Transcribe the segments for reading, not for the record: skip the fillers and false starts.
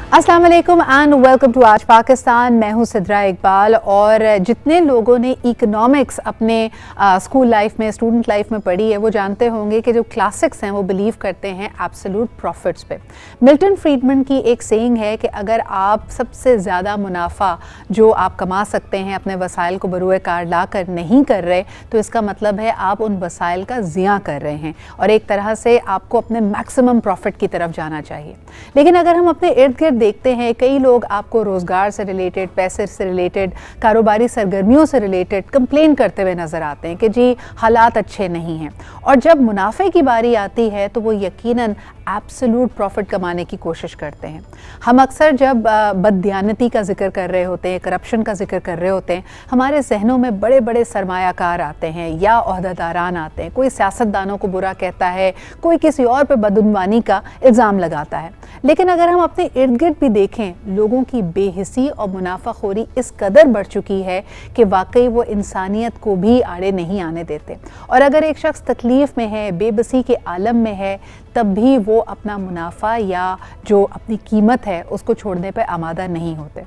अस्सलाम वालेकुम and welcome to आज पाकिस्तान। मैं हूं सिद्रा इकबाल। और जितने लोगों ने इकोनॉमिक्स अपने स्कूल लाइफ में, स्टूडेंट लाइफ में पढ़ी है, वो जानते होंगे कि जो क्लासिक्स हैं वो बिलीव करते हैं एब्सोल्यूट प्रॉफिट्स पे। मिल्टन फ्रीडमैन की एक सेइंग है कि अगर आप सबसे ज़्यादा मुनाफा जो आप कमा सकते हैं अपने वसाइल को बरूए कार ला कर नहीं कर रहे, तो इसका मतलब है आप उन वसाइल का ज़िया कर रहे हैं और एक तरह से आपको अपने मैक्सिमम प्रॉफिट की तरफ जाना चाहिए। लेकिन अगर हम अपने इर्द गिर्द देखते हैं, कई लोग आपको रोज़गार से रिलेटेड, पैसे से रिलेटेड, कारोबारी सरगर्मियों से रिलेटेड कंप्लेन करते हुए नज़र आते हैं कि जी हालात अच्छे नहीं हैं। और जब मुनाफे की बारी आती है तो वो यकीनन एब्सोल्यूट प्रॉफिट कमाने की कोशिश करते हैं। हम अक्सर जब बददियानती का जिक्र कर रहे होते हैं, करप्शन का जिक्र कर रहे होते हैं, हमारे जहनों में बड़े बड़े सरमायाकार आते हैं या ओहदेदारान आते हैं। कोई सियासतदानों को बुरा कहता है, कोई किसी और पे बदउनवानी का इल्ज़ाम लगाता है। लेकिन अगर हम अपने इर्द गिर्द भी देखें, लोगों की बेहिसी और मुनाफाखोरी इस कदर बढ़ चुकी है कि वाकई वो इंसानियत को भी आड़े नहीं आने देते। और अगर एक शख्स तकलीफ़ में है, बेबसी के आलम में है, तब भी वो अपना मुनाफा या जो अपनी कीमत है उसको छोड़ने पर आमादा नहीं होते।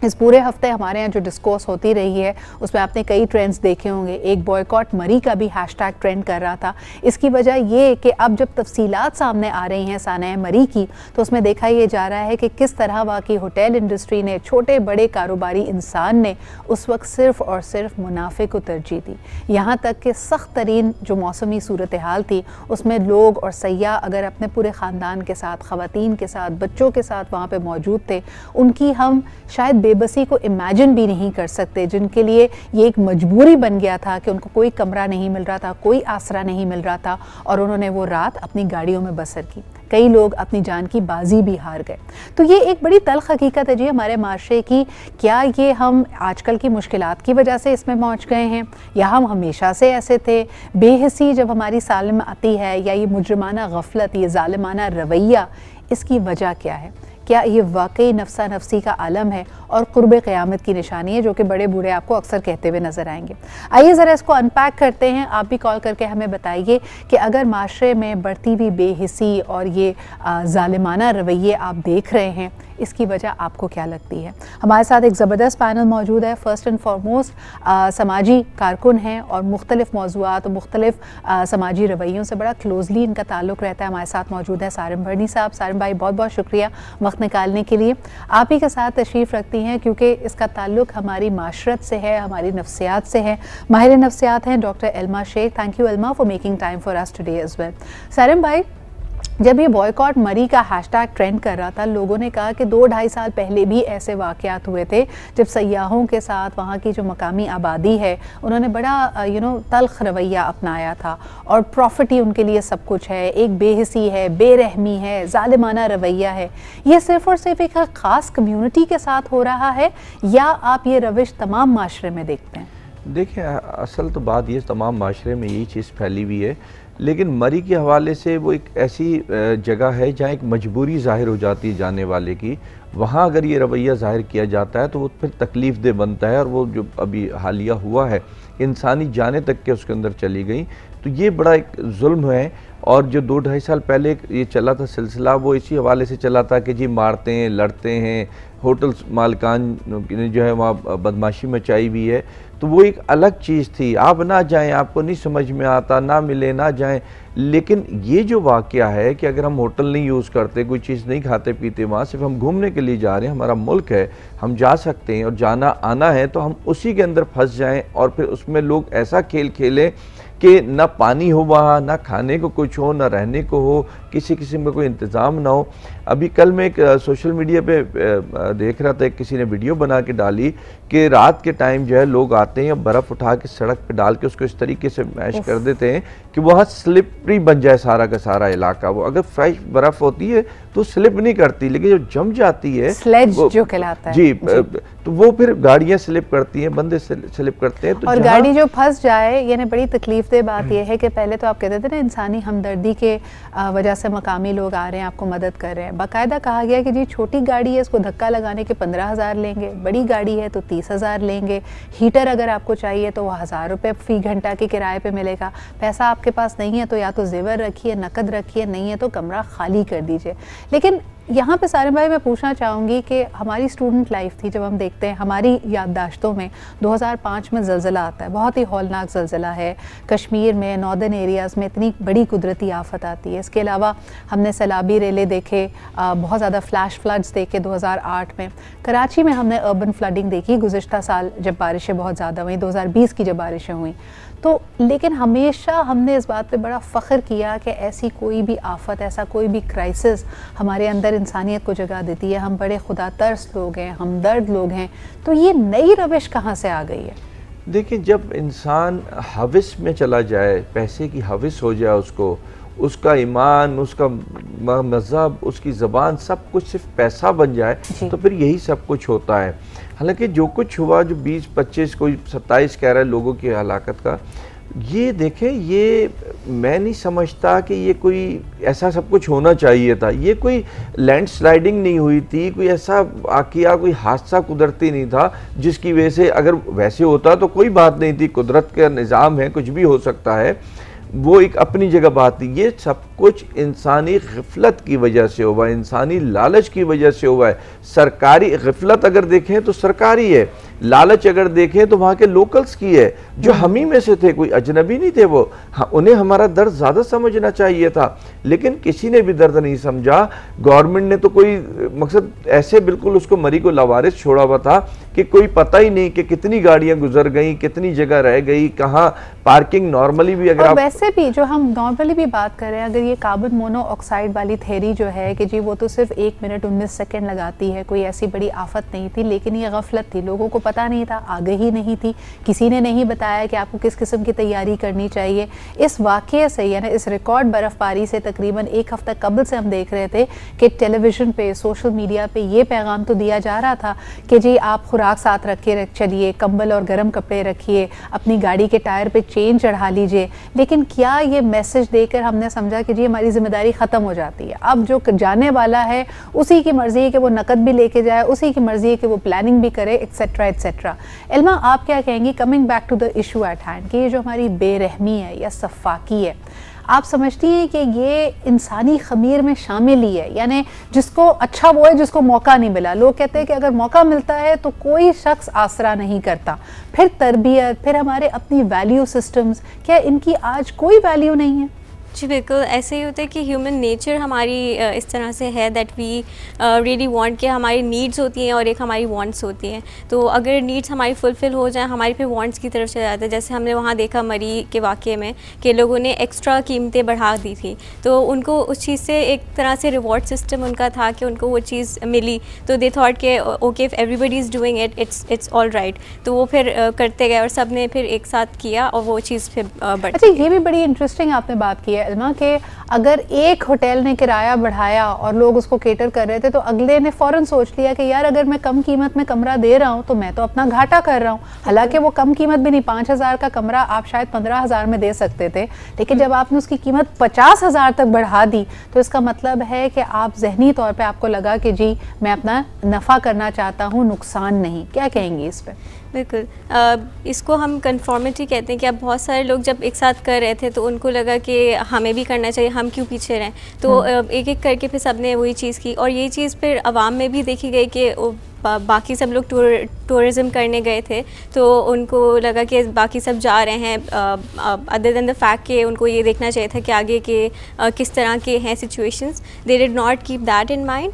इस पूरे हफ्ते हमारे यहाँ जो डिस्कोर्स होती रही है उसमें आपने कई ट्रेंड्स देखे होंगे। एक बॉयकॉट मरी का भी हैशटैग ट्रेंड कर रहा था। इसकी वजह ये कि अब जब तफसीलात सामने आ रही हैं सानए मरी की, तो उसमें देखा ये जा रहा है कि किस तरह वाकई होटल इंडस्ट्री ने, छोटे बड़े कारोबारी इंसान ने उस वक्त सिर्फ़ और सिर्फ मुनाफे को तरजीह दी। यहाँ तक कि सख्त तरीन जो मौसमी सूरत हाल थी उसमें लोग और सयाह अगर अपने पूरे ख़ानदान के साथ, ख़वातीन के साथ, बच्चों के साथ वहाँ पर मौजूद थे, उनकी हम शायद बेबसी को इमेजिन भी नहीं कर सकते, जिनके लिए ये एक मजबूरी बन गया था कि उनको कोई कमरा नहीं मिल रहा था, कोई आसरा नहीं मिल रहा था और उन्होंने वो रात अपनी गाड़ियों में बसर की। कई लोग अपनी जान की बाजी भी हार गए। तो ये एक बड़ी तल्ख हकीकत है जी हमारे माशरे की। क्या ये हम आजकल की मुश्किलात की वजह से इसमें पहुंच गए हैं या हम हमेशा से ऐसे थे? बेहिसी जब हमारी साल में आती है या ये मुजरमाना गफलत, ये जालिमाना रवैया, इसकी वजह क्या है? क्या ये वाकई नफ्सा नफसी का आलम है और कुर्ब क़यामत की निशानी है, जो कि बड़े बूढ़े आपको अक्सर कहते हुए नज़र आएंगे? आइए ज़रा इसको अनपैक करते हैं। आप भी कॉल करके हमें बताइए कि अगर माशरे में बढ़ती हुई बेहिसी और ये जालिमाना रवैये आप देख रहे हैं, इसकी वजह आपको क्या लगती है? हमारे साथ एक ज़बरदस्त पैनल मौजूद है। फ़र्स्ट एंड फॉरमोस्ट समाजी कारकुन हैं और मुख्तलिफ़ मौज़ूआत और मुख्तलिफ़ समाजी रवैयों से बड़ा क्लोजली इनका ताल्लुक़ रहता है। हमारे साथ मौजूद है सारिम भरनी साहब। सारिम भाई, बहुत बहुत शुक्रिया वक्त निकालने के लिए। आप ही के साथ तशरीफ़ रखती हैं क्योंकि इसका ताल्लुक़ हमारी माशरत से है, हमारी नफ्सियात से है। माहिर नफ्सियात हैं doctor Elma Sheikh. Thank you Elma for making time for us today as well. Sarim भाई, जब ये बॉयकॉट मरी का हैशटैग ट्रेंड कर रहा था, लोगों ने कहा कि 2-2.5 साल पहले भी ऐसे वाक़यात हुए थे जब सयाहों के साथ वहाँ की जो मकामी आबादी है उन्होंने बड़ा तल्ख़ रवैया अपनाया था और प्रॉफिट ही उनके लिए सब कुछ है। एक बेहिसी है, बेरहमी है, ज़ालिमाना रवैया है। ये सिर्फ़ और सिर्फ एक ख़ास कम्यूनिटी के साथ हो रहा है या आप ये रविश तमाम माशरे में देखते हैं? देखिए, असल तो बात ये तमाम माशरे में यही चीज़ फैली हुई है, लेकिन मरी के हवाले से वो एक ऐसी जगह है जहाँ एक मजबूरी ज़ाहिर हो जाती है जाने वाले की। वहाँ अगर ये रवैया ज़ाहिर किया जाता है तो वो फिर तकलीफ़ दे बनता है और वो जो अभी हालिया हुआ है, इंसानी जाने तक के उसके अंदर चली गई, तो ये बड़ा एक जुल्म है। और जो 2-2.5 साल पहले ये चला था सिलसिला, वो इसी हवाले से चला था कि जी मारते हैं, लड़ते हैं, होटल मालिकान ने जो है वहाँ बदमाशी मचाई हुई है। तो वो एक अलग चीज़ थी। आप ना जाएं, आपको नहीं समझ में आता, ना मिले ना जाएं। लेकिन ये जो वाक़या है कि अगर हम होटल नहीं यूज़ करते, कोई चीज़ नहीं खाते पीते, वहाँ सिर्फ हम घूमने के लिए जा रहे हैं, हमारा मुल्क है, हम जा सकते हैं और जाना आना है, तो हम उसी के अंदर फंस जाएं और फिर उसमें लोग ऐसा खेल खेलें कि ना पानी हो वहाँ, ना खाने को कुछ हो, ना रहने को हो, किसी किस्म का कोई इंतज़ाम ना हो। अभी कल मैं एक सोशल मीडिया पे देख रहा था, किसी ने वीडियो बना के डाली कि रात के टाइम जो है लोग आते हैं, बर्फ़ उठा के सड़क पे डाल के उसको इस तरीके से मैश कर देते हैं कि वहाँ स्लिपरी बन जाए सारा का सारा इलाका। वो अगर फ्रेश बर्फ़ होती है तो स्लिप नहीं करती, लेकिन जो जम जाती है, स्लेज जो कहलाता है जी, तो वो फिर गाड़ियाँ स्लिप करती हैं, बंदे स्लिप करते हैं। तो और गाड़ी जो फंस जाए, यानी बड़ी तकलीफ दे बात यह है कि पहले तो आप कहते थे ना इंसानी हमदर्दी के वजह से मकामी लोग आ रहे हैं, आपको मदद कर रहे हैं। बाकायदा कहा गया कि जी छोटी गाड़ी है, इसको धक्का लगाने के 15,000 लेंगे, बड़ी गाड़ी है तो 30,000 लेंगे, हीटर अगर आपको चाहिए तो वह 1,000 रुपये फ़ी घंटा के किराए पे मिलेगा। पैसा आपके पास नहीं है तो या तो जेवर रखिए, नकद रखिए, नहीं है तो कमरा खाली कर दीजिए। लेकिन यहाँ पे सारे भाई मैं पूछना चाहूँगी कि हमारी स्टूडेंट लाइफ थी, जब हम देखते हैं हमारी याददाश्तों में 2005 में ज़लज़ला आता है, बहुत ही हौलनाक ज़लज़ला है। कश्मीर में नॉर्दर्न एरियाज़ में इतनी बड़ी कुदरती आफत आती है। इसके अलावा हमने सैलाबी रेले देखे, बहुत ज़्यादा फ्लैश फ्लड्स देखे 2008 में। कराची में हमने अर्बन फ्लडिंग देखी गुज़िश्ता साल जब बारिशें बहुत ज़्यादा हुई, 2020 की जब बारिशें हुई। तो लेकिन हमेशा हमने इस बात पे बड़ा फ़ख्र किया कि ऐसी कोई भी आफत, ऐसा कोई भी क्राइसिस हमारे अंदर इंसानियत को जगा देती है। हम बड़े खुदा तरस लोग हैं, हमदर्द लोग हैं। तो ये नई रविश कहाँ से आ गई है? देखिए, जब इंसान हविस में चला जाए, पैसे की हविस हो जाए उसको, उसका ईमान, उसका मज़हब, उसकी ज़बान, सब कुछ सिर्फ पैसा बन जाए, तो फिर यही सब कुछ होता है। हालांकि जो कुछ हुआ, जो 20-25 कोई 27 कह रहा है लोगों की हलाकत का, ये देखें, ये मैं नहीं समझता कि ये कोई ऐसा सब कुछ होना चाहिए था। ये कोई लैंडस्लाइडिंग नहीं हुई थी, कोई ऐसा वाक़या, कोई हादसा कुदरती नहीं था जिसकी वजह से, अगर वैसे होता तो कोई बात नहीं थी, कुदरत का निज़ाम है, कुछ भी हो सकता है, वो एक अपनी जगह बात थी। ये सब कुछ इंसानी ग़फलत की वजह से हुआ, इंसानी लालच की वजह से हुआ है। सरकारी ग़फलत अगर देखें तो सरकारी है, लालच अगर देखें तो वहाँ के लोकल्स की है, जो हम ही में से थे, कोई अजनबी नहीं थे वो। हाँ, उन्हें हमारा दर्द ज़्यादा समझना चाहिए था, लेकिन किसी ने भी दर्द नहीं समझा। गवर्नमेंट ने तो कोई मकसद ऐसे बिल्कुल उसको मरी को लावारिस छोड़ा हुआ था कि कोई पता ही नहीं कि कितनी गाड़ियाँ गुजर गई, कितनी जगह रह गई, कहाँ पार्किंग नॉर्मली भी, अगर आप वैसे भी जो हम नॉर्मली भी बात कर रहे हैं, अगर ये कार्बन मोनोऑक्साइड वाली थ्योरी जो है कि जी वो तो सिर्फ 1 मिनट 19 सेकंड लगाती है, कोई ऐसी बड़ी आफत नहीं थी, लेकिन ये गफलत थी, लोगों को पता नहीं था, आगाही नहीं थी, किसी ने नहीं बताया कि आपको किस किस्म की तैयारी करनी चाहिए। इस वाक़ये से, यानी इस रिकॉर्ड बर्फ़बारी से तकरीबन 1 हफ़्ता कबल से हम देख रहे थे कि टेलीविज़न पे, सोशल मीडिया पे ये पैगाम तो दिया जा रहा था कि जी आप खुराक साथ रख के चलिए, कंबल और गर्म कपड़े रखिए, अपनी गाड़ी के टायर पे चेन चढ़ा लीजिए। लेकिन क्या ये मैसेज देकर हमने समझा कि जी हमारी जिम्मेदारी ख़त्म हो जाती है, अब जो जाने वाला है उसी की मर्ज़ी है कि वो नकद भी लेके जाए, उसी की मर्ज़ी है कि वो प्लानिंग भी करे, एक्सेट्रा एक्सेट्रा। इल्मा, आप क्या कहेंगी, coming back to the issue at hand, कि ये जो हमारी बेरहमी है या सफाकी है, आप समझती हैं कि ये इंसानी ख़मीर में शामिल ही है? यानी जिसको अच्छा वो है जिसको मौका नहीं मिला। लोग कहते हैं कि अगर मौका मिलता है तो कोई शख्स आसरा नहीं करता। फिर तरबियत, फिर हमारे अपनी वैल्यू सिस्टम्स, क्या इनकी आज कोई वैल्यू नहीं है? जी बिल्कुल, ऐसे ही होता है कि ह्यूमन नेचर हमारी इस तरह से है दैट वी रियली वांट, कि हमारी नीड्स होती हैं और एक हमारी वांट्स होती हैं। तो अगर नीड्स हमारी फुलफ़िल हो जाए, हमारी फिर वांट्स की तरफ चले जाते हैं। जैसे हमने वहाँ देखा मरी के वाक़े में कि लोगों ने एक्स्ट्रा कीमतें बढ़ा दी थी, तो उनको उस चीज़ से एक तरह से रिवॉर्ड सिस्टम उनका था कि उनको वो चीज़ मिली, तो दे थॉट के okay if everybody is doing it, it's all right. तो वो फिर करते गए और सब ने फिर एक साथ किया और वो चीज़ फिर बढ़। अच्छा, ये भी बड़ी इंटरेस्टिंग आपने बात की है इल्मा, कि अगर एक होटल ने किराया बढ़ाया और लोग उसको केटर कर रहे थे, तो अगले ने फ़ौरन सोच लिया कि यार अगर मैं कम कीमत में कमरा दे रहा हूँ तो मैं तो अपना घाटा कर रहा हूँ। हालांकि वो कम कीमत भी नहीं, 5,000 का कमरा आप शायद 15,000 में दे सकते थे, लेकिन जब आपने उसकी कीमत 50,000 तक बढ़ा दी, तो इसका मतलब है कि आप जहनी तौर पर आपको लगा कि जी मैं अपना नफ़ा करना चाहता हूँ, नुकसान नहीं। क्या कहेंगी इस पर? बिल्कुल, इसको हम कंफर्मिटी कहते हैं कि अब बहुत सारे लोग जब एक साथ कर रहे थे तो उनको लगा कि हमें भी करना चाहिए, हम क्यों पीछे रहें। तो एक एक करके फिर सब ने वही चीज़ की, और ये चीज़ फिर अवाम में भी देखी गई कि बाकी सब लोग टूरिज़म करने गए थे, तो उनको लगा कि बाकी सब जा रहे हैं, अदर देन द फैक्ट कि उनको ये देखना चाहिए था कि आगे के किस तरह के हैं situations. They did not keep that in mind,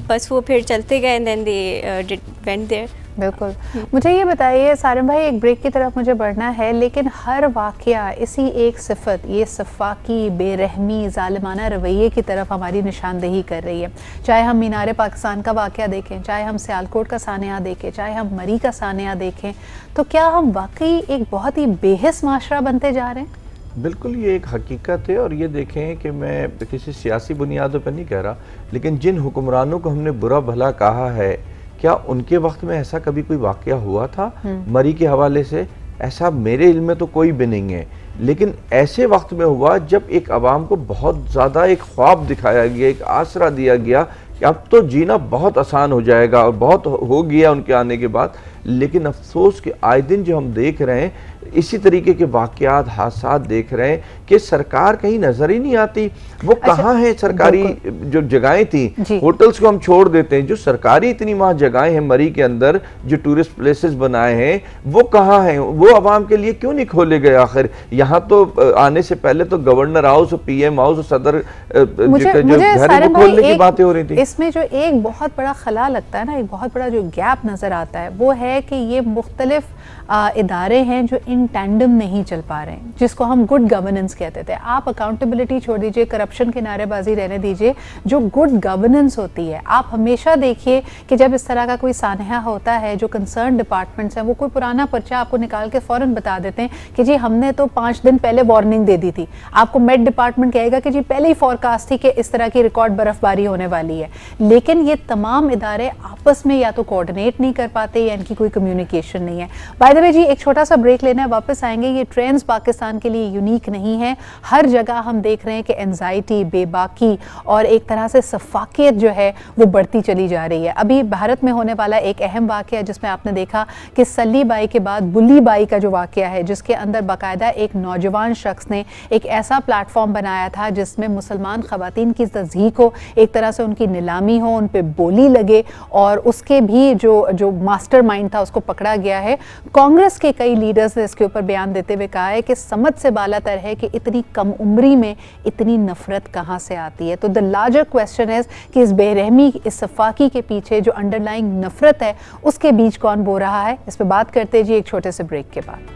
बस वो फिर चलते गए and then they went there. बिल्कुल। मुझे ये बताइए सारिम भाई, एक ब्रेक की तरफ मुझे बढ़ना है, लेकिन हर वाक़या इसी एक सिफत, ये सफाकी, बेरहमी, ज़ालिमाना रवैये की तरफ हमारी निशानदेही कर रही है। चाहे हम मीनार पाकिस्तान का वाक़या देखें, चाहे हम सियालकोट का सानिया देखें, चाहे हम मरी का सानिया देखें, तो क्या हम वाकई एक बहुत ही बेहिस माशरा बनते जा रहे हैं? बिल्कुल, ये एक हकीकत है। और ये देखें कि मैं किसी सियासी बुनियादों पर नहीं कह रहा, लेकिन जिन हुक्मरानों को हमने बुरा भला कहा है, क्या उनके वक्त में ऐसा कभी कोई वाक़या हुआ था? मरी के हवाले से ऐसा मेरे इल्म में तो कोई भी नहीं है, लेकिन ऐसे वक्त में हुआ जब एक आवाम को बहुत ज़्यादा एक ख्वाब दिखाया गया, एक आसरा दिया गया कि अब तो जीना बहुत आसान हो जाएगा, और बहुत हो गया उनके आने के बाद। लेकिन अफसोस कि आए दिन जो हम देख रहे हैं इसी तरीके के वाक़यात हादसात देख रहे हैं कि सरकार कहीं नजर ही नहीं आती। वो कहाँ है सरकारी जो जगहें थी, होटल्स को हम छोड़ देते हैं, जो सरकारी इतनी वहाँ जगहें हैं मरी के अंदर जो टूरिस्ट प्लेसेस बनाए हैं वो कहाँ हैं? वो आवाम के लिए क्यों नहीं खोले गए? आखिर यहाँ तो आने से पहले तो गवर्नर हाउस और PM हाउस और सदर जो घर है वो खोलने की बातें हो रही थी। इसमें जो एक बहुत बड़ा खला लगता है ना, एक बहुत बड़ा जो गैप नजर आता है वो है कि ये मुख्तलिफ इदारे हैं जो इन टैंडम नहीं चल पा रहे हैं, जिसको हम गुड गवर्नेंस कहते थे। आप अकाउंटेबिलिटी छोड़ दीजिए, करप्शन की नारेबाजी रहने दीजिए, जो गुड गवर्नेंस होती है आप हमेशा देखिए कि जब इस तरह का कोई सानहा होता है, जो कंसर्न डिपार्टमेंट्स हैं वो कोई पुराना पर्चा आपको निकाल के फ़ौरन बता देते हैं कि जी हमने तो 5 दिन पहले वार्निंग दे दी थी। आपको मेट डिपार्टमेंट कहेगा कि जी पहले ही फोरकास्ट थी कि इस तरह की रिकॉर्ड बर्फबारी होने वाली है, लेकिन ये तमाम इदारे आपस में या तो कोऑर्डिनेट नहीं कर पाते या इनकी कोई कम्युनिकेशन नहीं है। बाय द वे जी एक छोटा सा ब्रेक लेना है, वापस आएंगे। ये ट्रेंड्स पाकिस्तान के लिए यूनिक नहीं है, हर जगह हम देख रहे हैं कि एंजाइटी, बेबाकी और एक तरह से सफाकियत जो है वो बढ़ती चली जा रही है। अभी भारत में होने वाला एक अहम वाक़या जिसमें आपने देखा कि सल्ली बाई के बाद बुल्ली बाई का जो वाक़या है, जिसके अंदर बाकायदा एक नौजवान शख्स ने एक ऐसा प्लेटफॉर्म बनाया था जिसमें मुसलमान ख़वातीन की तज़हीक हो, एक तरह से उनकी नीलामी हो, उन पर बोली लगे और उसके भी जो मास्टरमाइंड था उसको पकड़ा गया है। कांग्रेस के कई लीडर्स ने इसके ऊपर बयान देते हुए कहा है कि समझ से बालातर है कि इतनी कम उम्री में इतनी नफरत कहाँ से आती है। तो द लार्जर क्वेश्चन है कि इस बेरहमी, इस सफाकी के पीछे जो अंडरलाइंग नफरत है उसके बीच कौन बो रहा है, इस पर बात करते जी एक छोटे से ब्रेक के बाद।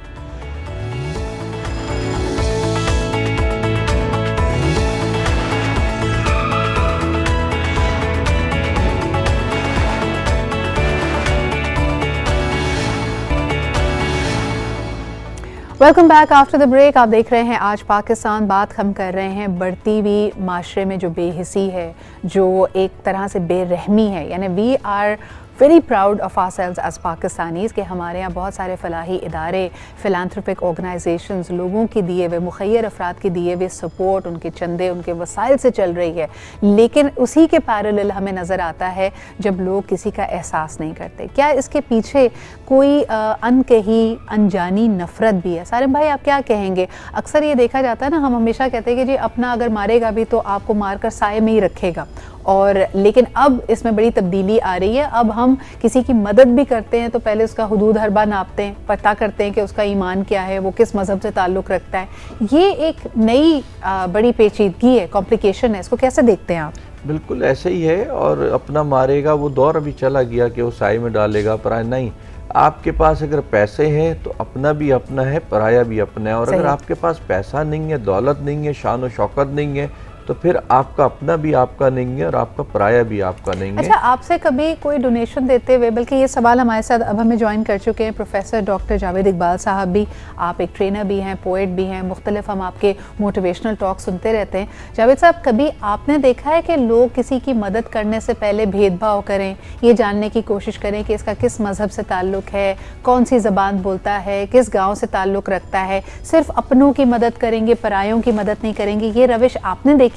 Welcome back after the break. आप देख रहे हैं आज पाकिस्तान। बात हम कर रहे हैं बढ़ती हुई माशरे में जो बेहिसी है, जो एक तरह से बेरहमी है, यानी we are very proud of ourselves as Pakistanis कि हमारे यहाँ बहुत सारे फलाही इदारे, फिलांथ्रोपिक ऑर्गेनाइजेशंस लोगों की दिए हुए, मुखय्यर अफराद की दिए हुए सपोर्ट, उनके चंदे, उनके वसाइल से चल रही है, लेकिन उसी के पैरेलल हमें नज़र आता है जब लोग किसी का एहसास नहीं करते। क्या इसके पीछे कोई अनकही अनजानी नफ़रत भी है? सारिम भाई आप क्या कहेंगे? अक्सर ये देखा जाता है ना, हम हमेशा कहते हैं कि जी अपना अगर मारेगा भी तो आपको मारकर साए में ही रखेगा, और लेकिन अब इसमें बड़ी तब्दीली आ रही है। अब हम किसी की मदद भी करते हैं तो पहले उसका हुदूद हरबा नापते हैं, पता करते हैं कि उसका ईमान क्या है, वो किस मज़हब से ताल्लुक़ रखता है। ये एक नई बड़ी पेचीदगी है, कॉम्प्लिकेशन है, इसको कैसे देखते हैं आप? बिल्कुल ऐसे ही है, और अपना मारेगा वो दौर अभी चला गया कि वो साए में डालेगा, पराया नहीं। आपके पास अगर पैसे हैं तो अपना भी अपना है, पराया भी अपना है, और अगर आपके पास पैसा नहीं है, दौलत नहीं है, शान और शौकत नहीं है, तो फिर आपका अपना भी आपका नहीं है और आपका पराया भी आपका नहीं है। अच्छा, आपसे कभी कोई डोनेशन देते हुए, बल्कि ये सवाल हमारे साथ अब हमें ज्वाइन कर चुके हैं प्रोफेसर डॉक्टर जावेद इकबाल साहब भी, आप एक ट्रेनर भी हैं, पोएट भी हैं, मुख्तलिफ हम आपके मोटिवेशनल टॉक सुनते रहते हैं। जावेद साहब, कभी आपने देखा है कि लोग किसी की मदद करने से पहले भेदभाव करें, ये जानने की कोशिश करें कि इसका किस मज़हब से ताल्लुक़ है, कौन सी ज़बान बोलता है, किस गाँव से ताल्लुक़ रखता है, सिर्फ अपनों की मदद करेंगे, परायों की मदद नहीं करेंगे, ये रविश आपने देखी?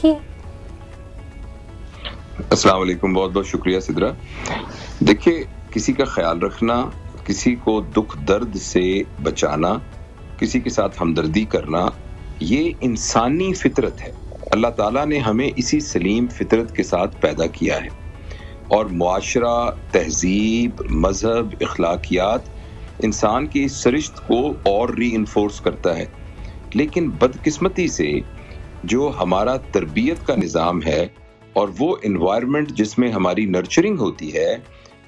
अस्सलाम वालेकुम, बहुत बहुत शुक्रिया सिद्रा। देखिए, किसी का ख्याल रखना, किसी को दुख दर्द से बचाना, किसी के साथ हमदर्दी करना, ये इंसानी फितरत है। अल्लाह ताला ने हमें इसी सलीम फितरत के साथ पैदा किया है, और मुआशरा, तहजीब, मजहब, इखलाकियात इंसान की इस सरिश्त को और रीइंफोर्स करता है। लेकिन बदकिस्मती से जो हमारा तरबियत का निज़ाम है और वो इन्वायरमेंट जिसमें हमारी नर्चरिंग होती है,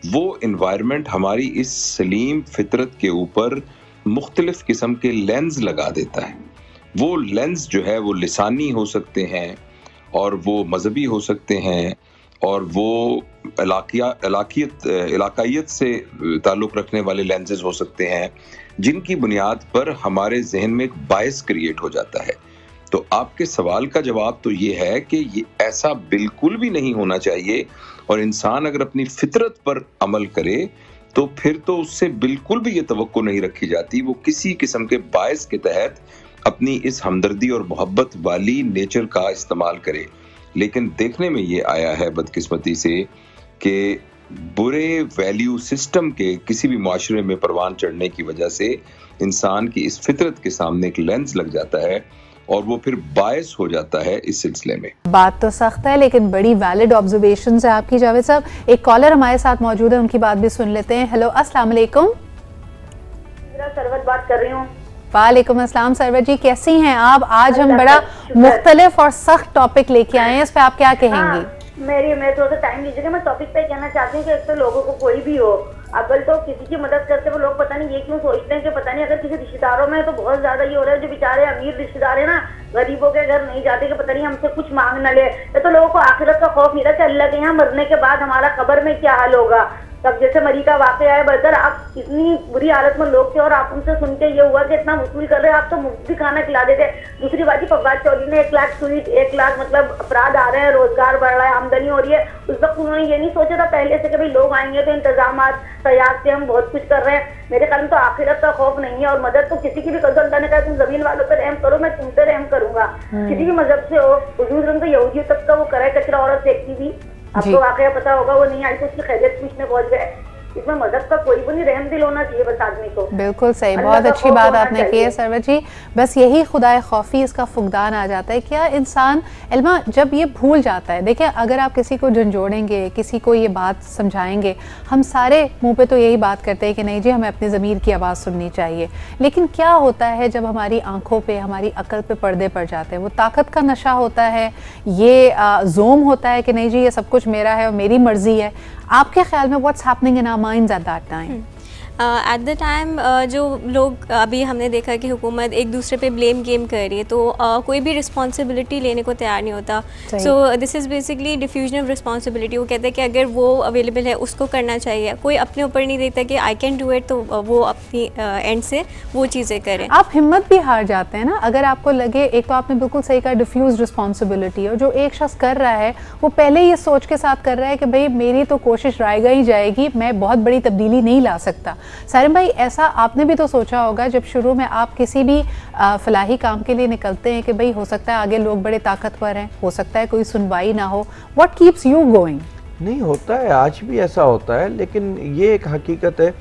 वो इन्वायरमेंट हमारी इस सलीम फितरत के ऊपर मुख्तलिफ किस्म के लेंस लगा देता है। वो लेंस जो है वो लिसानी हो सकते हैं, और वो मजहबी हो सकते हैं, और वो इलाकायत से ताल्लुक़ रखने वाले लेंसेज हो सकते हैं, जिनकी बुनियाद पर हमारे जहन में एक बायस क्रिएट हो जाता है। तो आपके सवाल का जवाब तो ये है कि ये ऐसा बिल्कुल भी नहीं होना चाहिए, और इंसान अगर अपनी फितरत पर अमल करे तो फिर तो उससे बिल्कुल भी ये तवक्को नहीं रखी जाती वो किसी किस्म के बायस के तहत अपनी इस हमदर्दी और मोहब्बत वाली नेचर का इस्तेमाल करे। लेकिन देखने में ये आया है बदकिस्मती से कि बुरे वैल्यू सिस्टम के किसी भी माशरे में परवान चढ़ने की वजह से इंसान की इस फितरत के सामने एक लेंस लग जाता है और वो फिर बायस हो जाता है इस सिलसिले में। बात तो सख्त है लेकिन बड़ी वैलिड ऑब्जर्वेशन है आपकी जावेद साहब। एक कॉलर हमारे साथ मौजूद है, उनकी बात भी सुन लेते हैं। हेलो, अस्सलाम वालेकुम। सरवत बात कर रही हूँ। वालेकुम अस्सलाम सरवत जी, कैसी हैं आप? आज हम बड़ा मुख्तलिफ और सख्त टॉपिक लेके आए हैं, इस पे आप क्या कहेंगी? मैं थोड़ा सा टाइम लीजिएगा। मैं टॉपिक पे कहना चाहती हूँ कि एक तो लोगों को कोई भी हो, अगर तो किसी की मदद करते वो लोग पता नहीं ये क्यों सोचते हैं कि पता नहीं अगर किसी रिश्तेदारों में, तो बहुत ज्यादा ये हो रहा है जो बेचारे अमीर रिश्तेदार है ना, गरीबों के घर नहीं जाते कि पता नहीं हमसे कुछ मांग न ले। तो लोगों को आखिरत का खौफ नहीं रहा कि अल्लाह के यहाँ मरने के बाद हमारा कब्र में क्या हाल होगा। तब जैसे मरी का वाकया है बरकर, आप इतनी बुरी हालत में लोग थे और आप उनसे सुन के ये हुआ कि इतना वसूल कर रहे हैं, आप तो मुफ्त भी खाना खिला देते। दूसरी बात, फवाद चौधरी ने 1 लाख स्वीट, 1 लाख मतलब अपराध आ रहे हैं, रोजगार बढ़ रहा है, आमदनी हो रही है। उस वक्त उन्होंने ये नहीं सोचा था पहले से कि भाई लोग आएंगे तो इंतजाम तैयार से हम बहुत कुछ कर रहे हैं। मेरे ख्याल में तो आखिरत का खौफ नहीं है और मदद तो किसी की भी कर दो। अल्लाह ने कहा तुम जमीन वालों पर रहम करो, मैं तुम पे रहम करूंगा। किसी भी मजहब से हो, हुजूर तो यहूदियों तक का वो करे कचरा औरत फेंकती थी, आपको वाकया पता होगा, वो नहीं आई तो उसकी खैरियत पूछने पहुंच गए। इसमें मदद का कोई भी नहीं, रहम दिल होना चाहिए बस आदमी को। बिल्कुल सही, बहुत अच्छी बात आपने की है सरवत जी। बस यही खुदाए खौफी, इसका फुकदान आ जाता है। क्या इंसान इल्मा जब ये भूल जाता है, देखिए अगर आप किसी को झंझोड़ेंगे, किसी को ये बात समझाएंगे, हम सारे मुंह पे तो यही बात करते हैं कि नहीं जी हमें अपनी ज़मीर की आवाज़ सुननी चाहिए, लेकिन क्या होता है जब हमारी आंखों पे, हमारी अकल पे पर्दे पड़ जाते हैं? वो ताकत का नशा होता है, ये जोम होता है कि नहीं जी ये सब कुछ मेरा है और मेरी मर्जी है। आपके ख्याल में what's happening in our minds at that time? At the time जो लोग, अभी हमने देखा कि हुकूमत एक दूसरे पे ब्लेम गेम कर रही है, तो कोई भी रिस्पॉन्सिबिलिटी लेने को तैयार नहीं होता। So this is basically diffusion of responsibility. वो कहते हैं कि अगर वो अवेलेबल है उसको करना चाहिए, कोई अपने ऊपर नहीं देखता कि आई कैन डू इट, तो वो अपनी एंड से वो चीज़ें करें। आप हिम्मत भी हार जाते हैं ना, अगर आपको लगे, एक तो आपने बिल्कुल सही कहा डिफ्यूज रिस्पॉन्सिबिलिटी, और जो एक शख्स कर रहा है वो पहले ये सोच के साथ कर रहा है कि भाई मेरी तो कोशिश रायगा ही जाएगी, मैं बहुत बड़ी तब्दीली नहीं ला सकता। सारिम भाई, ऐसा आपने भी तो सोचा होगा जब शुरू में आप किसी भी फलाही काम के लिए निकलते हैं कि भाई हो सकता है आगे लोग बड़े ताकतवर हैं, हो सकता है कोई सुनवाई ना हो, व्हाट कीप्स यू गोइंग? नहीं, होता है, आज भी ऐसा होता है, लेकिन ये एक हकीकत है,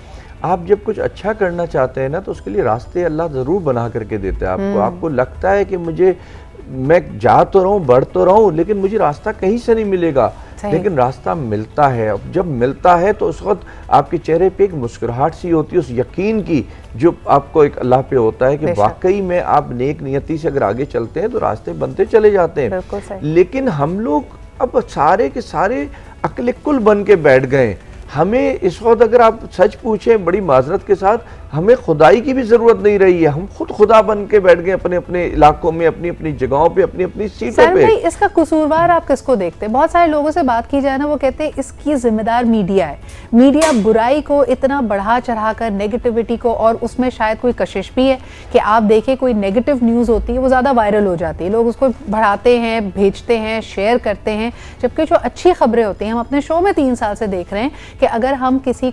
आप जब कुछ अच्छा करना चाहते हैं ना तो उसके लिए रास्ते अल्लाह ज़रूर बना करके देता है आपको। आपको लगता है कि मैं जा तो रहा हूँ, बढ़ तो रहा हूँ, लेकिन मुझे रास्ता कहीं से नहीं मिलेगा, लेकिन रास्ता मिलता है। अब जब मिलता है तो उस वक्त आपके चेहरे पे एक मुस्कुराहट सी होती है, उस यकीन की जो आपको एक अल्लाह पे होता है कि वाकई में आप नेक नियति से अगर आगे चलते हैं तो रास्ते बनते चले जाते हैं। लेकिन हम लोग अब सारे के सारे अक्ल कुल बन के बैठ गए। हमें इस वक्त अगर आप सच पूछें बड़ी माजरत के साथ, हमें खुदाई की भी ज़रूरत नहीं रही है, हम खुद खुदा बन के बैठ गए अपने अपने इलाकों में, अपनी अपनी जगहों पे, अपनी अपनी सीटों पे। भाई, इसका कसूरवार आप किसको देखते हैं? बहुत सारे लोगों से बात की जाए ना, वो कहते हैं इसकी जिम्मेदार मीडिया है। मीडिया बुराई को इतना बढ़ा चढ़ा कर, नेगेटिविटी को, और उसमें शायद कोई कशिश भी है कि आप देखें कोई नेगेटिव न्यूज़ होती है वो ज़्यादा वायरल हो जाती है, लोग उसको बढ़ाते हैं, भेजते हैं, शेयर करते हैं, जबकि जो अच्छी खबरें होती हैं, हम अपने शो में 3 साल से देख रहे हैं कि अगर हम किसी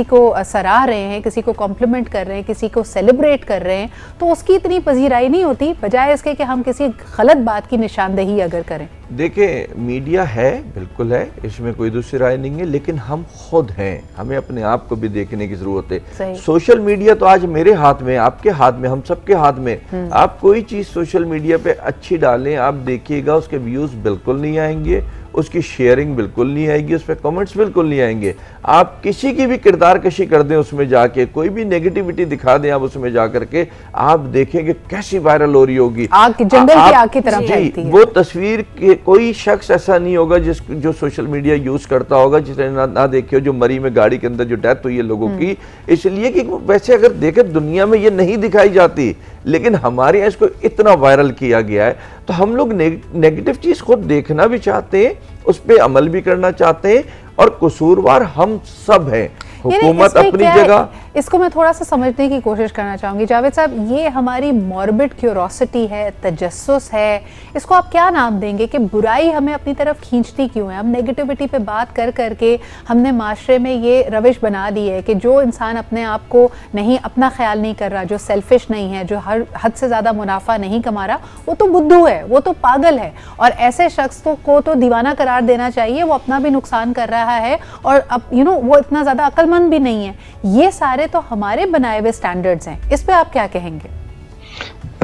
को सराह रहे हैं, किसी को कॉम्प्लीमेंट कर रहे हैं, किसी को सेलिब्रेट कर रहे हैं, तो उसकी इतनी पजीराई नहीं होती, बजाय इसके कि हम किसी गलत बात की निशानदेही अगर करें। देखिए, मीडिया है, बिल्कुल है, इसमें कोई दूसरी राय नहीं है, लेकिन हम खुद हैं, हमें अपने आप को भी देखने की जरूरत है। सोशल मीडिया तो आज मेरे हाथ में, आपके हाथ में, हम सबके हाथ में। आप कोई चीज सोशल मीडिया पे अच्छी डालें, आप देखिएगा उसके व्यूज बिल्कुल नहीं आएंगे, उसकी शेयरिंग बिल्कुल नहीं आएगी, उस पर कमेंट्स बिल्कुल नहीं आएंगे। आप किसी की भी किरदार कशी कर दें उसमें जाके, कोई भी नेगेटिविटी दिखा दें आप उसमें जाकर के, आप देखेंगे कैसी वायरल हो रही होगी, आग जंगल की आग की तरह फैलती है। वो तस्वीर के कोई शख्स ऐसा नहीं होगा जो सोशल मीडिया यूज करता होगा जिसने ना देखे हो जो मरी में गाड़ी के अंदर जो डेथ हुई है लोगों की, इसलिए कि वैसे अगर देखे दुनिया में ये नहीं दिखाई जाती, लेकिन हमारे यहाँ इसको इतना वायरल किया गया है। तो हम लोग नेगेटिव चीज खुद देखना भी चाहते हैं, उस पर अमल भी करना चाहते हैं, और कसूरवार हम सब हैं। हुकूमत अपनी जगह। इसको मैं थोड़ा सा समझने की कोशिश करना चाहूँगी जावेद साहब, ये हमारी मॉर्बिड क्यूरोसिटी है, तजस्सुस है, इसको आप क्या नाम देंगे कि बुराई हमें अपनी तरफ खींचती क्यों है? हम नेगेटिविटी पे बात कर करके हमने माशरे में ये रविश बना ली है कि जो इंसान अपने आप को नहीं, अपना ख्याल नहीं कर रहा, जो सेल्फिश नहीं है, जो हर हद से ज़्यादा मुनाफा नहीं कमा रहा, वो तो बुद्धू है, वो तो पागल है, और ऐसे शख्स को तो दीवाना करार देना चाहिए। वो अपना भी नुकसान कर रहा है और अब वो इतना ज़्यादा अक्लमंद भी नहीं है। ये सारे तो हमारे बनाए हुए स्टैंडर्ड्स हैं, इस पे आप क्या कहेंगे?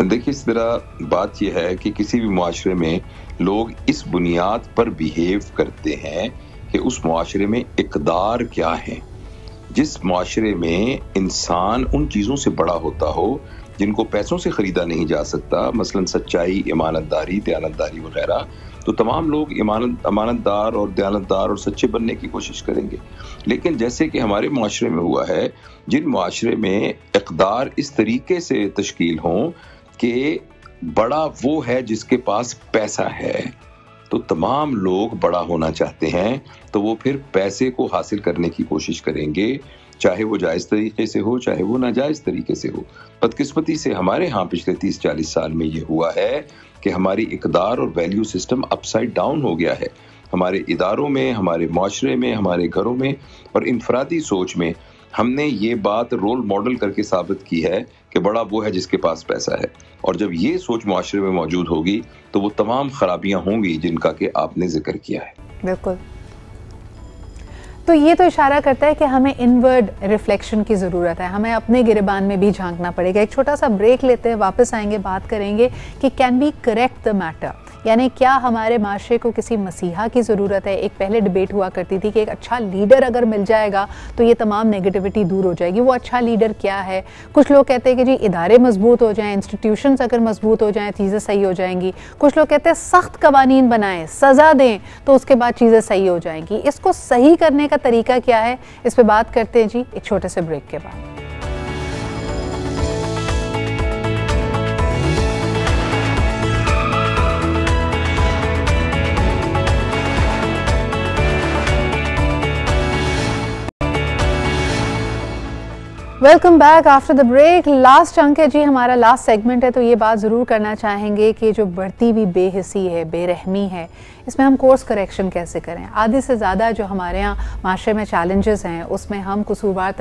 देखिए, इस तरह बात यह है कि किसी भी मुआशरे में लोग इस बुनियाद पर बिहेव करते हैं कि उस मुआशरे में इक़दार क्या है। जिस मुआशरे में इंसान उन चीज़ों से बड़ा होता हो जिनको पैसों से ख़रीदा नहीं जा सकता, मसलन सच्चाई, ईमानतदारी, दयानतदारी वगैरह, तो तमाम लोग अमानतदार और दयानतदार और सच्चे बनने की कोशिश करेंगे। लेकिन जैसे कि हमारे मुआशरे में हुआ है, जिन मुआशरे में इक़दार इस तरीके से तश्कील हों कि बड़ा वो है जिसके पास पैसा है, तो तमाम लोग बड़ा होना चाहते हैं, तो वो फिर पैसे को हासिल करने की कोशिश करेंगे, चाहे वो जायज़ तरीके से हो, चाहे वो नाजायज़ तरीके से हो। बदकिस्मती से हमारे यहाँ पिछले 30-40 साल में ये हुआ है कि हमारी इक़दार और वैल्यू सिस्टम अपसाइड डाउन हो गया है। हमारे इदारों में, हमारे मुआशरे में, हमारे घरों में और इनफरादी सोच में हमने ये बात रोल मॉडल करके साबित की है कि बड़ा वो है जिसके पास पैसा है। और जब ये सोच मुआशरे में मौजूद होगी तो वो तमाम खराबियां होंगी जिनका कि आपने जिक्र किया है। बिल्कुल। तो ये तो इशारा करता है कि हमें इनवर्ड रिफ्लेक्शन की ज़रूरत है, हमें अपने गिरबान में भी झांकना पड़ेगा। एक छोटा सा ब्रेक लेते हैं, वापस आएंगे, बात करेंगे कि can we correct the matter, यानी क्या हमारे माशरे को किसी मसीहा की ज़रूरत है। एक पहले डिबेट हुआ करती थी कि एक अच्छा लीडर अगर मिल जाएगा तो ये तमाम नेगेटिविटी दूर हो जाएगी। वो अच्छा लीडर क्या है? कुछ लोग कहते हैं कि जी इदारे मजबूत हो जाएं, इंस्टीट्यूशंस अगर मजबूत हो जाएं चीज़ें सही हो जाएंगी। कुछ लोग कहते हैं सख्त कवानीन बनाएं, सज़ा दें, तो उसके बाद चीज़ें सही हो जाएंगी। इसको सही करने का तरीका क्या है, इस पर बात करते हैं जी एक छोटे से ब्रेक के बाद। Welcome back after the break. Last chunk है जी, हमारा लास्ट सेगमेंट है, तो ये बात ज़रूर करना चाहेंगे कि जो बढ़ती हुई बेहिसी है, बेरहमी है, इसमें हम कोर्स करेक्शन कैसे करें। आधे से ज़्यादा जो हमारे यहाँ माशरे में चैलेंजेस हैं उसमें हम कसूरवार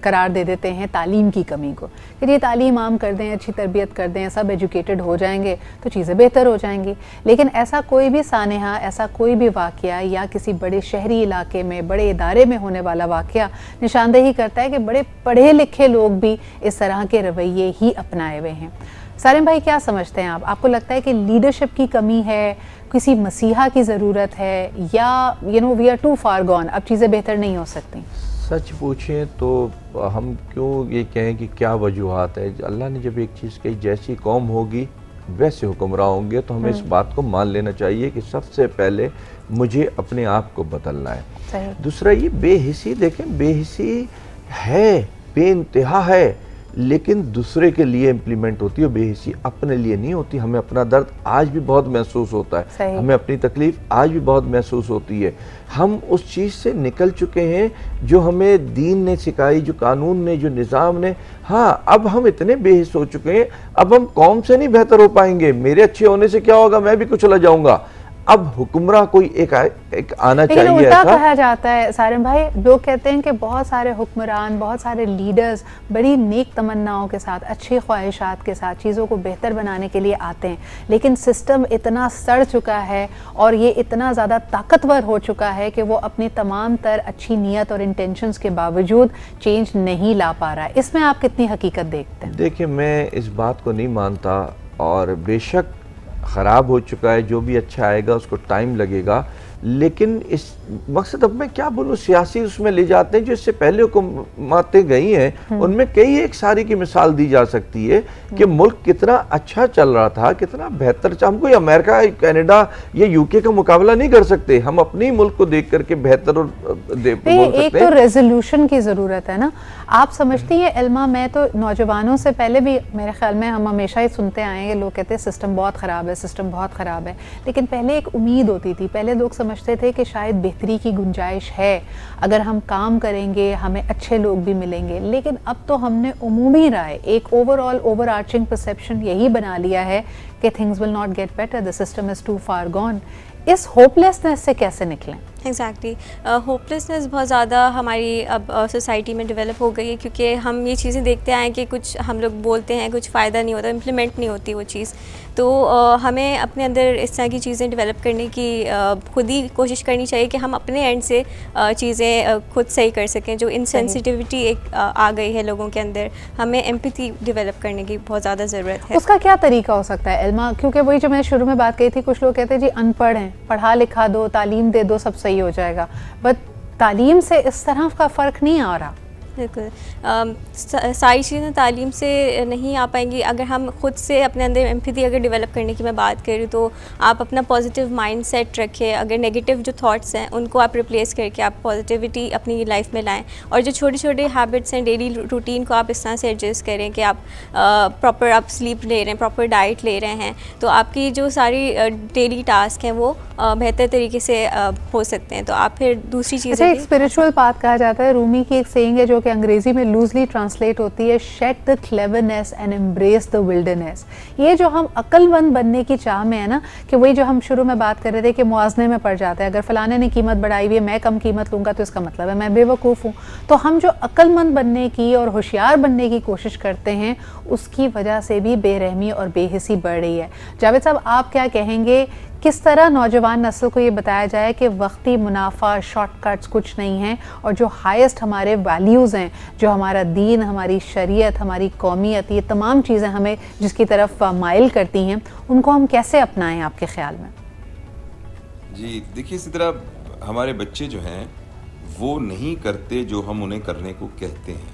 करार दे देते हैं तालीम की कमी को, कि ये तालीम आम कर दें, अच्छी तरबियत कर दें, सब एजुकेटेड हो जाएंगे तो चीज़ें बेहतर हो जाएंगी। लेकिन ऐसा कोई भी सानेहा, ऐसा कोई भी वाक़या या किसी बड़े शहरी इलाके में, बड़े इदारे में होने वाला वाक़या निशानदेही करता है कि बड़े पढ़े लिखे लोग भी इस तरह के रवैये ही अपनाए हुए हैं। सारिम भाई, क्या समझते हैं आप? आपको लगता है कि लीडरशिप की कमी है, किसी मसीहा की ज़रूरत है, या we are too far gone, अब चीज़ें बेहतर नहीं हो सकती? सच पूछें तो हम क्यों ये कहें कि क्या वजूहात है। अल्लाह ने जब एक चीज़ कही, जैसी कौम होगी वैसे हुक्मरान होंगे, तो हमें इस बात को मान लेना चाहिए कि सबसे पहले मुझे अपने आप को बदलना है। दूसरा ये बेहिसी, देखें बेहिसी है, बेइंतहा है, लेकिन दूसरे के लिए इम्प्लीमेंट होती है, बेहिसी अपने लिए नहीं होती। हमें अपना दर्द आज भी बहुत महसूस होता है, हमें अपनी तकलीफ आज भी बहुत महसूस होती है। हम उस चीज़ से निकल चुके हैं जो हमें दीन ने सिखाई, जो कानून ने, जो निज़ाम ने। हाँ, अब हम इतने बेहिस हो चुके हैं, अब हम कौम से नहीं बेहतर हो पाएंगे। मेरे अच्छे होने से क्या होगा, मैं भी कुछ चला जाऊँगा। अब हुक्मरा कोई एक आना चाहिए। उल्टा कहा जाता है सारिम भाई, लोग कहते हैं कि बहुत सारे हुक्मरान, बहुत सारे लीडर्स बड़ी नेक तमन्नाओं के साथ, अच्छी ख्वाहिशात के साथ चीज़ों को बेहतर बनाने के लिए आते हैं, लेकिन सिस्टम इतना सड़ चुका है और ये इतना ज़्यादा ताकतवर हो चुका है कि वो अपनी तमाम तर अच्छी नीयत और इंटेंशंस के बावजूद चेंज नहीं ला पा रहा है। इसमें आप कितनी हकीकत देखते हैं? देखिए, मैं इस बात को नहीं मानता, और बेशक ख़राब हो चुका है, जो भी अच्छा आएगा उसको टाइम लगेगा, लेकिन इस मकसद, अब मैं क्या बोलूँ, सियासी उसमें ले जाते हैं। जो इससे पहले हुकूमतें गई हैं उनमें कई एक सारी की मिसाल दी जा सकती है कि मुल्क कितना अच्छा चल रहा था, कितना बेहतर। हम कोई अमेरिका, कनाडा या यूके का मुकाबला नहीं कर सकते, हम अपने मुल्क को देख करके बेहतर और एक तो रेजोल्यूशन की ज़रूरत है ना। आप समझती हैं इल्मा, मैं तो नौजवानों से पहले भी, मेरे ख्याल में हम हमेशा ही सुनते आए हैं, लोग कहते हैं सिस्टम बहुत ख़राब है, सिस्टम बहुत ख़राब है, लेकिन पहले एक उम्मीद होती थी। पहले लोग समझते समझते थे कि शायद बेहतरी की गुंजाइश है, अगर हम काम करेंगे हमें अच्छे लोग भी मिलेंगे, लेकिन अब तो हमने उमूमी राय, एक ओवरऑल ओवर आर्चिंग परसेप्शन यही बना लिया है कि things will not get better, the system is too far gone. इस होपलेसनेस से कैसे निकलें? एग्जैक्टली होपलेसनेस बहुत ज़्यादा हमारी अब सोसाइटी में डेवलप हो गई है, क्योंकि हम ये चीज़ें देखते आए कि कुछ हम लोग बोलते हैं, कुछ फ़ायदा नहीं होता, इम्प्लीमेंट नहीं होती वो चीज़। तो हमें अपने अंदर इस तरह की चीज़ें डेवलप करने की खुद ही कोशिश करनी चाहिए कि हम अपने एंड से चीज़ें खुद सही कर सकें। जो इनसेंसिटिविटी एक आ गई है लोगों के अंदर, हमें एम्पैथी डेवलप करने की बहुत ज़्यादा ज़रूरत है। उसका क्या तरीका हो सकता है एल्मा? क्योंकि वही जो मैं शुरू में बात कही थी, कुछ लोग कहते हैं जी अनपढ़ हैं, पढ़ा लिखा दो, तालीम दे दो, सब सही हो जाएगा, बट तालीम से इस तरह का फ़र्क नहीं आ रहा। बिल्कुल सारी चीज़ें तालीम से नहीं आ पाएंगी। अगर हम खुद से अपने अंदर एम्पैथी अगर डेवलप करने की मैं बात करूँ तो आप अपना पॉजिटिव माइंडसेट रखें। अगर नेगेटिव जो थॉट्स हैं उनको आप रिप्लेस करके आप पॉजिटिविटी अपनी लाइफ में लाएं, और जो छोटे छोटे हैबिट्स हैं डेली रूटीन को आप इस तरह से एडजस्ट करें कि आप प्रॉपर आप स्लीप ले रहे हैं, प्रॉपर डाइट ले रहे हैं, तो आपकी जो सारी डेली टास्क हैं वो बेहतर तरीके से हो सकते हैं। तो आप फिर दूसरी चीज़ें, एक स्पिरिचुअल पाथ कहा जाता है, रूमी की एक सेइंग है जो कि अंग्रेजी में लूजली ट्रांसलेट होती है, shed the cleverness and embrace the wilderness. ये जो हम अक्लमंद बनने की चाह में है ना, कि वही जो हम शुरू में बात कर रहे थे कि मुआवजे में पड़ जाता है, अगर फलाने ने कीमत बढ़ाई हुई है, मैं कम कीमत लूँगा तो इसका मतलब है मैं बेवकूफ़ हूँ। तो हम जो अक्लमंद बनने की और होशियार बनने की कोशिश करते हैं, उसकी वजह से भी बेरहमी और बेहिसी बढ़ रही है। जावेद साहब, आप क्या कहेंगे, किस तरह नौजवान नस्ल को ये बताया जाए कि वक्ती मुनाफा, शॉर्टकट्स कुछ नहीं हैं, और जो हाईएस्ट हमारे वैल्यूज़ हैं, जो हमारा दीन, हमारी शरीयत, हमारी कौमियत, ये तमाम चीज़ें हमें जिसकी तरफ माइल करती हैं, उनको हम कैसे अपनाएं आपके ख्याल में? जी देखिए, इसी तरह हमारे बच्चे जो हैं वो नहीं करते जो हम उन्हें करने को कहते हैं,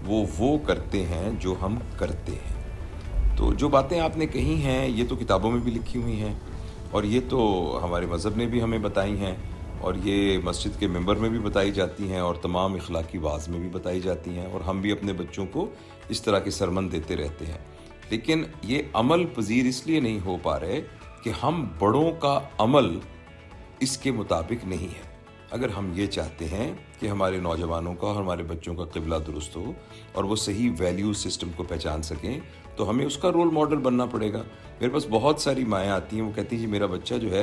वो करते हैं जो हम करते हैं। तो जो बातें आपने कही हैं ये तो किताबों में भी लिखी हुई हैं, और ये तो हमारे मज़हब ने भी हमें बताई हैं, और ये मस्जिद के मेंबर में भी बताई जाती हैं, और तमाम इखलाकी वाज़ में भी बताई जाती हैं, और हम भी अपने बच्चों को इस तरह के सरमन देते रहते हैं। लेकिन ये अमल पजीर इसलिए नहीं हो पा रहे कि हम बड़ों का अमल इसके मुताबिक नहीं है। अगर हम ये चाहते हैं कि हमारे नौजवानों का और हमारे बच्चों का क़िबला दुरुस्त हो और वो सही वैल्यू सिस्टम को पहचान सकें, तो हमें उसका रोल मॉडल बनना पड़ेगा। मेरे पास बहुत सारी माएँ आती हैं, वो कहती हैं जी मेरा बच्चा जो है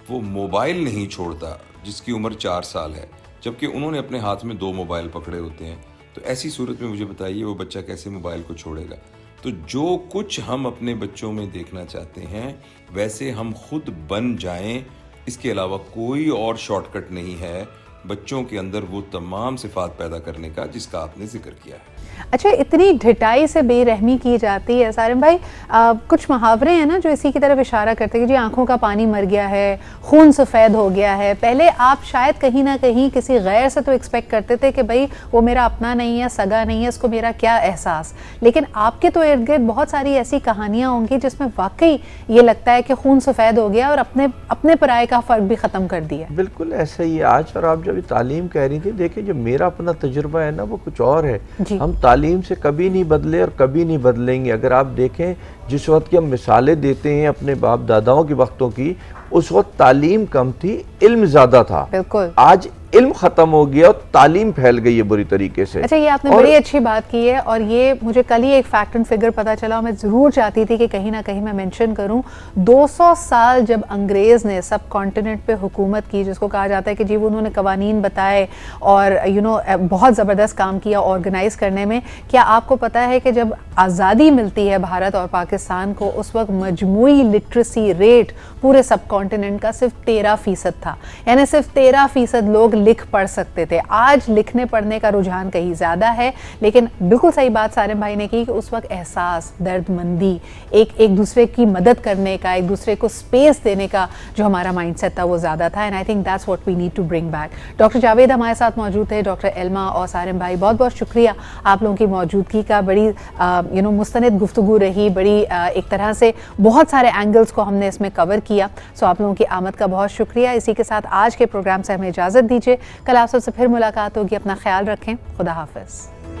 वो मोबाइल नहीं छोड़ता, जिसकी उम्र 4 साल है, जबकि उन्होंने अपने हाथ में 2 मोबाइल पकड़े होते हैं। तो ऐसी सूरत में मुझे बताइए वो बच्चा कैसे मोबाइल को छोड़ेगा। तो जो कुछ हम अपने बच्चों में देखना चाहते हैं वैसे हम खुद बन जाएं, इसके अलावा कोई और शॉर्टकट नहीं है बच्चों के अंदर वो तमाम सिफात पैदा करने का जिसका आपने जिक्र किया है। अच्छा, इतनी ढिठाई से बेरहमी की जाती है सारिम भाई, कुछ मुहावरे हैं ना जो इसी की तरफ इशारा करते हैं कि जी आंखों का पानी मर गया है, खून सफ़ेद हो गया है। पहले आप शायद कहीं ना कहीं किसी गैर से तो एक्सपेक्ट करते थे कि भाई वो मेरा अपना नहीं है, सगा नहीं है, इसको मेरा क्या एहसास, लेकिन आपके तो इर्द गिर्द बहुत सारी ऐसी कहानियाँ होंगी जिसमें वाकई ये लगता है कि खून सफ़ेद हो गया और अपने पराये का फ़र्क भी ख़त्म कर दिया। बिल्कुल ऐसा ही आज। और आप जब तालीम कह रही थी, देखिए जो मेरा अपना तजुर्बा है ना वो कुछ और है। हम तालीम से कभी नहीं बदले और कभी नहीं बदलेंगे। अगर आप देखें जिस वक्त की हम मिसालें देते हैं अपने बाप दादाओं के वक्तों की, उस वक्त तालीम कम थी, इल्म ज्यादा था। बिल्कुल। आज इल्म खत्म हो गया और तालीम फैल गई है बुरी तरीके से। अच्छा, ये आपने बड़ी अच्छी बात की है, और ये मुझे कल ही एक फैक्ट एंड फिगर पता चला, मैं ज़रूर चाहती थी कि कहीं ना कहीं मैं मेंशन करूं। 200 साल जब अंग्रेज़ ने सब कॉन्टिनेंट पे हुकूमत की, जिसको कहा जाता है कि जी उन्होंने कवानीन बताए और बहुत ज़बरदस्त काम किया ऑर्गेनाइज़ करने में। क्या आपको पता है कि जब आज़ादी मिलती है भारत और पाकिस्तान को, उस वक्त मजमूई लिटरेसी रेट पूरे सब कॉन्टिनेंट का सिर्फ 13% था, यानी सिर्फ 13% लोग लिख पढ़ सकते थे। आज लिखने पढ़ने का रुझान कहीं ज़्यादा है, लेकिन बिल्कुल सही बात सारिम भाई ने की कि उस वक्त एहसास, दर्दमंदी, एक दूसरे की मदद करने का, एक दूसरे को स्पेस देने का जो हमारा माइंडसेट था वो ज़्यादा था। And I think that's what we need to bring back. Doctor Javed हमारे साथ मौजूद थे, डॉक्टर एल्मा और सारिम भाई, बहुत बहुत शुक्रिया आप लोगों की मौजूदगी का। बड़ी मुस्तनद गुफ्तगू रही, बड़ी एक तरह से बहुत सारे एंगल्स को हमने इसमें कवर किया। सो आप लोगों की आमद का बहुत शुक्रिया। इसी के साथ आज के प्रोग्राम से हमें इजाज़त दीजिए। कल आप सबसे फिर मुलाकात होगी। अपना ख्याल रखें। खुदा हाफिज़।